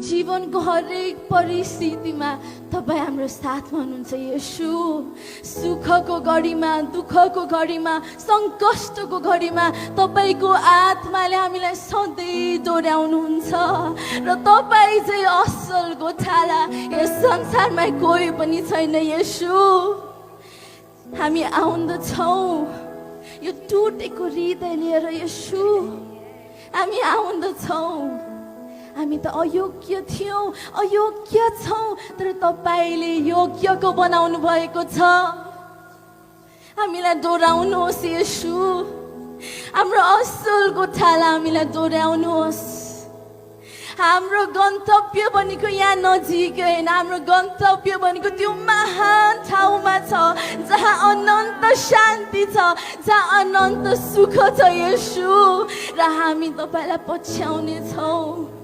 जीवनको हरेक परिस्थितिमा तपाईँ हाम्रो साथमा हुनुहुन्छ येशू। सुखको घडीमा, दुःखको घडीमा, सङ्कष्टको घडीमा तपाईँको आत्माले हामीलाई सधैँ डोर्याउनुहुन्छ र तपाईँ चाहिँ असल गोठाला यस संसारमा कोही पनि छैन येशू। हामी आउँदछौँ यो टुटेको हृदय लिएर येशू। हामी आउँदछौँ। हामी त अयोग्य थियौँ, अयोग्य छौँ, तर तपाईँले योग्यको बनाउनु भएको छ। हामीलाई डोराउनुहोस् येशू। हाम्रो असल गोठाला हामीलाई डोर्याउनुहोस्। हाम्रो गन्तव्य भनेको यहाँ नजिक होइन, हाम्रो गन्तव्य भनेको त्यो महान ठाउँमा छ जहाँ अनन्त शान्ति छ, जहाँ अनन्त सुख छ येशू। र हामी तपाईँलाई पछ्याउने छौँ।